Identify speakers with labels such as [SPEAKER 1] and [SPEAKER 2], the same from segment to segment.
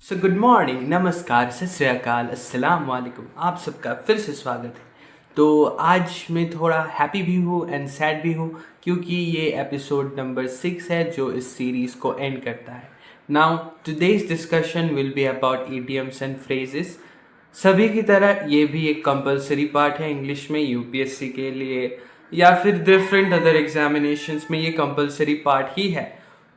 [SPEAKER 1] So good morning, नमस्कार, सत श्री अकाल, अस्सलाम वालेकुम। आप सबका फिर से स्वागत है। तो आज मैं थोड़ा हैप्पी भी हूँ एंड सैड भी हूँ क्योंकि ये एपिसोड नंबर 6 है जो इस सीरीज़ को एंड करता है। Now today's discussion will be about idioms and phrases। सभी की तरह ये भी एक कंपलसरी पार्ट है इंग्लिश में, यूपीएससी के लिए या फिर डिफरेंट अदर एग्जामिनेशंस में ये कंपलसरी पार्ट ही है।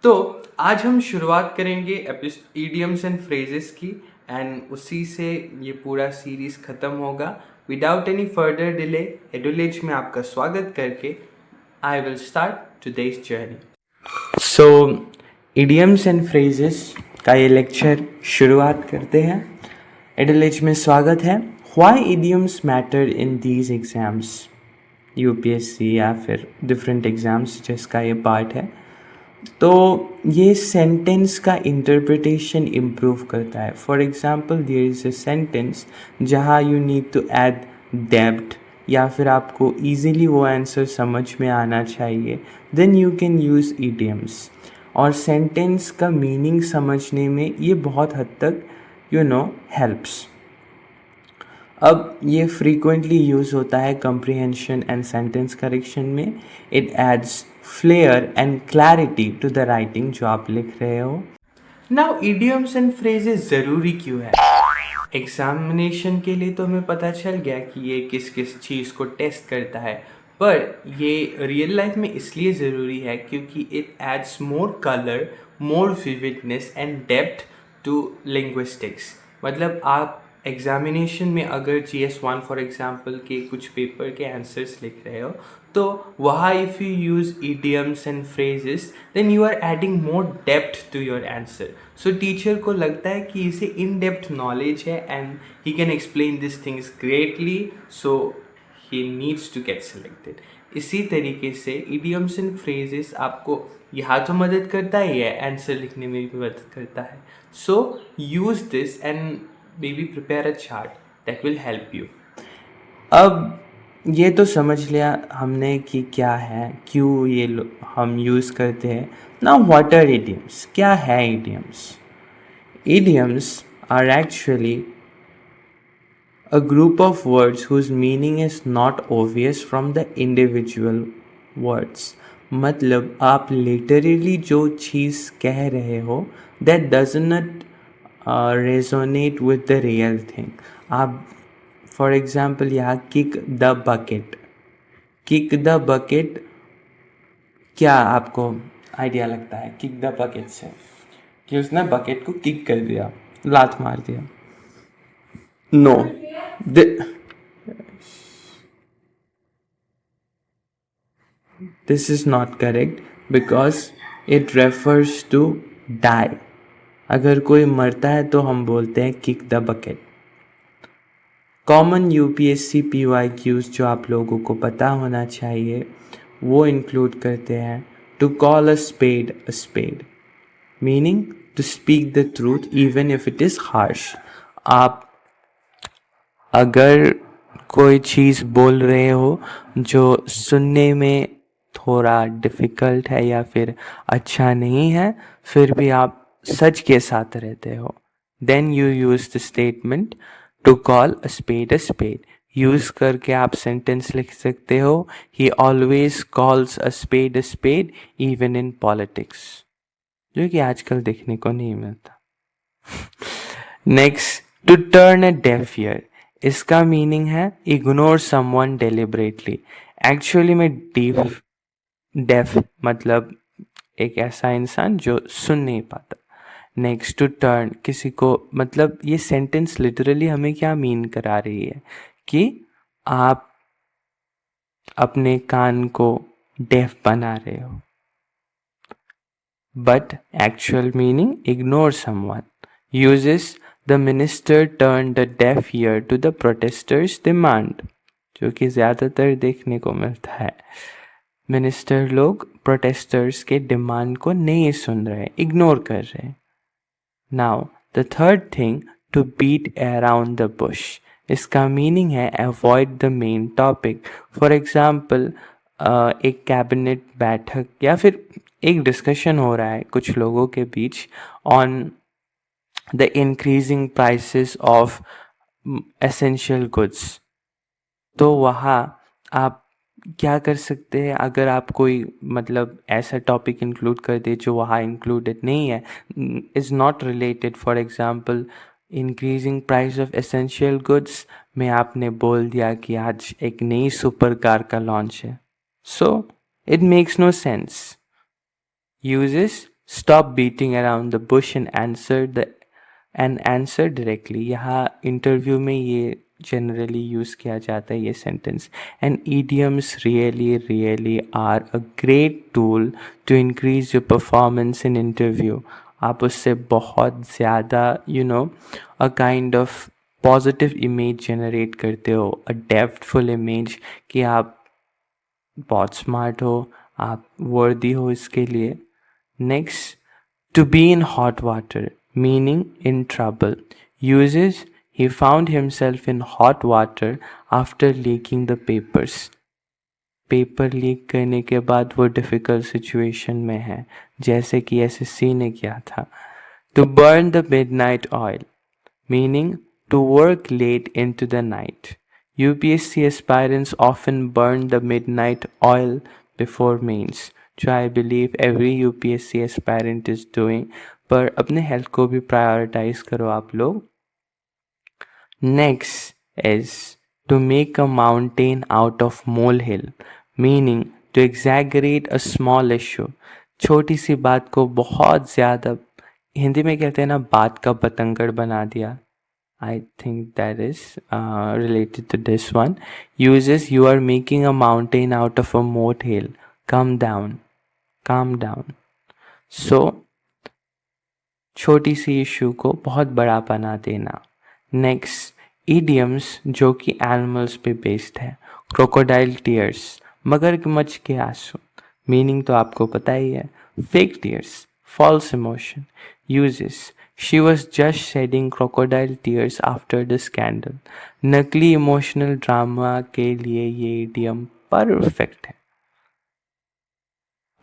[SPEAKER 1] तो आज हम शुरुआत करेंगे idioms एंड phrases की एंड उसी से ये पूरा सीरीज ख़त्म होगा। विदाउट एनी फर्दर डिले, एडुलेज में आपका स्वागत करके I will start today's journey. So idioms and phrases का ये लेक्चर शुरुआत करते हैं। एडुलेज में स्वागत है। Why idioms matter in these exams, UPSC या फिर डिफरेंट एग्जाम्स जिसका ये पार्ट है। तो ये सेंटेंस का इंटरप्रिटेशन इम्प्रूव करता है। For example there is a sentence जहाँ you need to add depth या फिर आपको इजीली वो आंसर समझ में आना चाहिए, then you can use idioms। और सेंटेंस का मीनिंग समझने में ये बहुत हद तक हेल्प्स। अब ये फ्रीक्वेंटली यूज़ होता है कंप्रीहेंशन एंड सेंटेंस करेक्शन में। It adds flair and clarity to the writing जो आप लिख रहे हो। नाउ idioms एंड phrases ज़रूरी क्यों है? एग्जामिनेशन के लिए तो हमें पता चल गया कि ये किस किस चीज़ को टेस्ट करता है, पर ये रियल लाइफ में इसलिए ज़रूरी है क्योंकि it adds more colour, more vividness and depth to linguistics. मतलब आप एग्जामिनेशन में अगर GS1 फॉर एग्जांपल के कुछ पेपर के आंसर्स लिख रहे हो तो वहाँ if you use idioms and phrases then you are adding more depth to your answer. So teacher को लगता है कि इसे इन डेप्थ नॉलेज है and he can explain this things greatly, so he needs to get selected. इसी तरीके से idioms and phrases आपको यहाँ तो मदद करता ही है, आंसर लिखने में भी मदद करता है। So use this and maybe prepare a chart that will help you। अब ये तो समझ लिया हमने कि क्या है, क्यों ये हम यूज़ करते हैं। Now what are idioms? क्या है idioms? Idioms are actually a group of words whose meaning is not obvious from the individual words। मतलब आप लिटरली जो चीज़ कह रहे हो that does not resonate with the real thing। आप फॉर एग्जाम्पल यहाँ kick the bucket, kick the bucket क्या आपको आइडिया लगता है? किक द बकेट से कि उसने बकेट को किक कर दिया, लात मार दिया। No, this is not correct because it refers to die. अगर कोई मरता है तो हम बोलते हैं kick the bucket. Common UPSC PYQs जो आप लोगों को पता होना चाहिए वो इंक्लूड करते हैं to call a spade, meaning to speak the truth even if it is harsh. आप अगर कोई चीज़ बोल रहे हो जो सुनने में थोड़ा डिफ़िकल्ट है या फिर अच्छा नहीं है, फिर भी आप सच के साथ रहते हो, then you use the statement to call a spade. Use करके आप सेंटेंस लिख सकते हो, he always calls a spade even in politics, जो कि आजकल देखने को नहीं मिलता। Next, to turn a deaf ear. इसका मीनिंग है इग्नोर समवन डेलिबरेटली। एक्चुअली में डेफ मतलब एक ऐसा इंसान जो सुन नहीं पाता। नेक्स्ट, टू टर्न किसी को, मतलब ये सेंटेंस लिटरली हमें क्या मीन करा रही है कि आप अपने कान को डेफ बना रहे हो, but actual meaning ignore someone. Uses the minister turn the deaf ear to the protesters demand, जो कि ज़्यादातर देखने को मिलता है। मिनिस्टर लोग प्रोटेस्टर्स के डिमांड को नहीं सुन रहे, इग्नोर कर रहे हैं। Now the third thing, to beat around the bush. इसका मीनिंग है avoid the main topic. For example एक कैबिनेट बैठक या फिर एक डिस्कशन हो रहा है कुछ लोगों के बीच on the increasing prices of essential goods. तो वहाँ आप क्या कर सकते हैं अगर आप कोई मतलब ऐसा टॉपिक इंक्लूड कर दे जो वहाँ इंक्लूडेड नहीं है, is not related. For example increasing price of essential goods में आपने बोल दिया कि आज एक नई सुपर कार का लॉन्च है. So it makes no sense. Uses stop beating around the bush and answer directly. यहाँ इंटरव्यू में ये generally यूज़ किया जाता है ये sentence. And idioms really are a great tool to increase your performance in interview. आप उससे बहुत ज़्यादा a kind of positive image generate करते हो, a depthful image कि आप बहुत स्मार्ट हो, आप वर्दी हो इसके लिए. Next, to be in hot water, meaning in trouble. Uses he found himself in hot water after leaking the papers. Paper leak करने के बाद वो डिफ़िकल्ट सिचुएशन में है, जैसे कि एसएससी ने किया था. To burn the midnight oil, meaning to work late into the night. UPSC aspirants often burn the midnight oil before mains, जो I believe every UPSC aspirant is doing. पर अपने हेल्थ को भी प्रायोरिटाइज करो आप लोग. Next is to make a mountain out of molehill, meaning to exaggerate a small issue. छोटी सी बात को बहुत ज़्यादा, हिंदी में कहते हैं ना, बात का बतंगड़ बना दिया. I think that is related to this one. Uses you are making a mountain out of a molehill. Calm down. Calm down. So छोटी सी इशू को बहुत बड़ा बना देना. नेक्स्ट, idioms जो कि एनिमल्स पे बेस्ड है. क्रोकोडाइल टीयर्स, मगरमच्छ के आंसू. मीनिंग तो आपको पता ही है. Fake tears, false emotion. Uses she was just shedding crocodile tears after the scandal. नकली इमोशनल ड्रामा के लिए ये इडियम परफेक्ट है.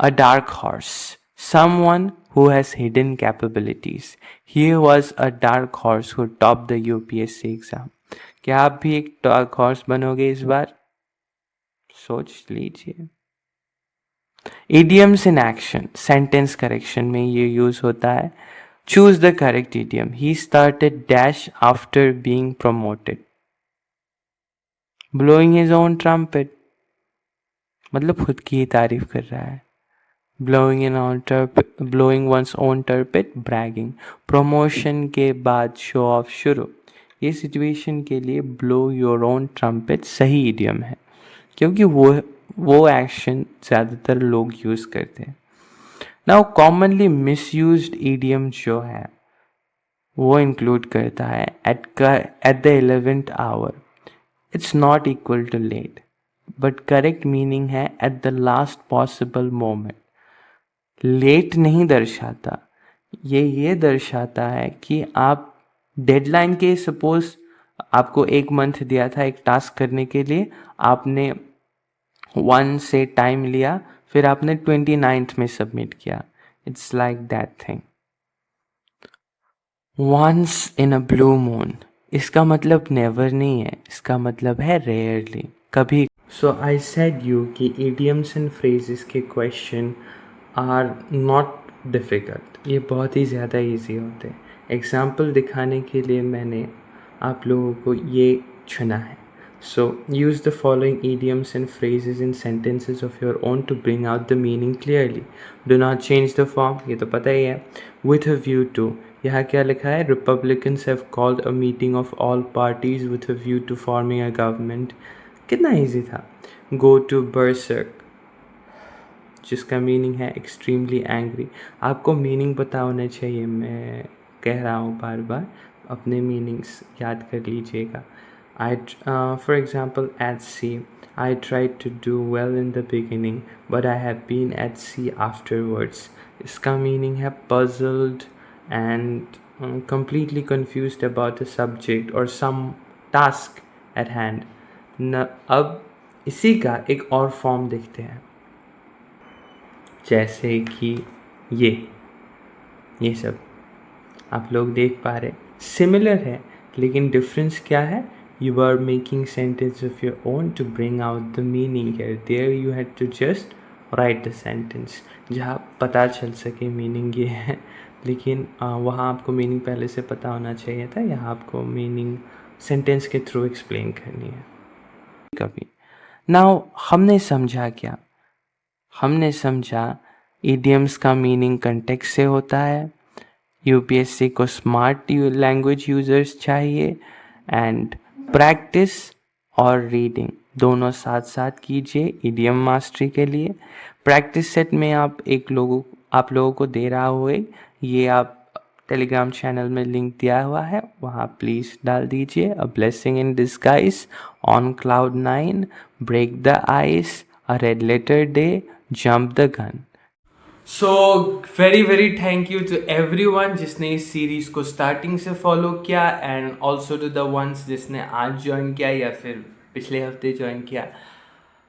[SPEAKER 1] A dark horse, someone who has hidden capabilities. He was a dark horse who topped the UPSC exam. क्या आप भी एक dark horse बनोगे इस बार? सोच लीजिए. Idioms in action, sentence correction में ये use होता है. Choose the correct idiom. He started dash after being promoted. Blowing his own trumpet, मतलब खुद की ही तारीफ कर रहा है. blowing one's own trumpet, bragging. Promotion के बाद शो ऑफ शुरू. ये सिचुएशन के लिए blow your own trumpet सही इडियम है, क्योंकि वो एक्शन ज़्यादातर लोग यूज़ करते हैं. नाउ कॉमनली मिसयूज्ड इडियम जो है वो इंक्लूड करता है at the 11th hour. It's not equal to late, but correct meaning है at the last possible moment. Late नहीं दर्शाता, ये दर्शाता है कि आप डेडलाइन के, सपोज आपको 1 मंथ दिया था एक टास्क करने के लिए, आपने 1 से टाइम लिया, फिर आपने 29th में सबमिट किया. It's like that thing. Once in a blue moon, इसका मतलब नेवर नहीं है, इसका मतलब है रेयरली, कभी. सो आई सेड यू कि इडियम्स एंड फ्रेजेस के क्वेश्चन आर नॉट डिफ़िकल्ट, ये बहुत ही ज़्यादा इजी होते हैं. एग्ज़ाम्पल दिखाने के लिए मैंने आप लोगों को ये चुना है. So use the following idioms and phrases in sentences of your own to bring out the meaning clearly. Do not change the form, ये तो पता ही है. With a view to, यहाँ क्या लिखा है? Republicans have called a meeting of all parties with a view to forming a government. कितना ईजी था. Go to berserk, जिसका मीनिंग है एक्सट्रीमली एंग्री. आपको मीनिंग पता होना चाहिए, मैं कह रहा हूँ बार बार, अपने मीनिंग्स याद कर लीजिएगा. For example, at sea, I tried to do well in the beginning, but I have been at sea afterwards. इसका मीनिंग है puzzled and completely confused about a subject or some task at hand. अब इसी का एक और form देखते हैं, जैसे कि ये सब. आप लोग देख पा रहे सिमिलर है, लेकिन डिफरेंस क्या है? You are making sentence of your own to bring out the meaning here, there you had to just write the sentence, जहाँ पता चल सके मीनिंग ये है, लेकिन वहाँ आपको मीनिंग पहले से पता होना चाहिए था, यहाँ आपको मीनिंग सेंटेंस के थ्रू एक्सप्लेन करनी है। कभी नाउ हमने समझा क्या? हमने समझा इडियम्स का मीनिंग कंटेक्स्ट से होता है, यूपीएससी को स्मार्ट लैंग्वेज यूजर्स चाहिए, एंड प्रैक्टिस और रीडिंग दोनों साथ साथ कीजिए इडियम मास्टरी के लिए। प्रैक्टिस सेट में आप लोगों को दे रहा हुए, ये आप टेलीग्राम चैनल में लिंक दिया हुआ है, वहाँ प्लीज़ डाल दीजिए। A blessing in disguise, on cloud 9, break the ice, a red letter day, jump the gun. So very thank you to everyone जिसने इस सीरीज़ को स्टार्टिंग से फॉलो किया, and also to the ones जिसने आज join किया या फिर पिछले हफ्ते ज्वाइन किया।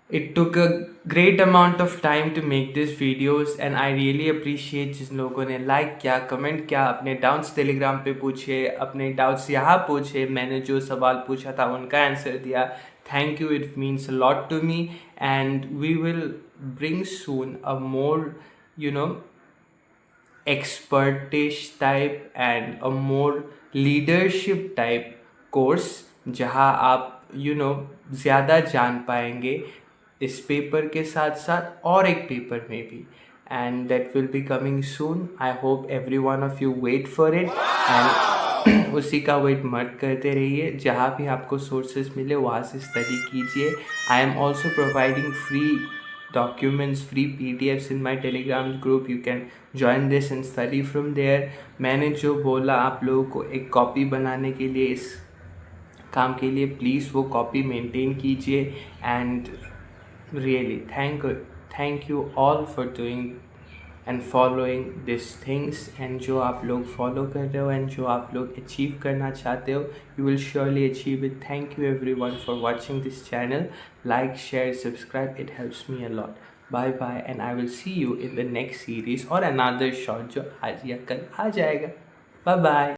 [SPEAKER 1] It took a great amount of time to make these videos and I really appreciate जिन लोगों ने लाइक किया, कमेंट किया, अपने डाउट्स टेलीग्राम पे पूछे, अपने डाउट्स यहाँ पूछे, मैंने जो सवाल पूछा था उनका आंसर दिया। Thank you, it means a lot to me, and we will bring soon a more expertish type and a more leadership type course, जहाँ आप ज़्यादा जान पाएंगे इस पेपर के साथ साथ और एक पेपर में भी, and that will be coming soon. I hope every one of you wait for it, and उसी का वेट मत करते रहिए, जहाँ भी आपको सोर्सेज मिले वहाँ से स्टडी कीजिए। I am also providing free documents, free PDFs in my Telegram group. You can join this and study from there. मैंने जो बोला आप लोगों को एक कॉपी बनाने के लिए, इस काम के लिए, प्लीज़ वो कॉपी मेंटेन कीजिए, and really thank you all for doing and following this things, and जो आप लोग फॉलो कर रहे हो एंड जो आप लोग अचीव करना चाहते हो, you will surely achieve it. Thank you everyone for watching this channel. Like, share, subscribe, it helps me a lot. Bye bye, and I will see you in the next series और another short जो आज या कल आ जाएगा। बाय bye.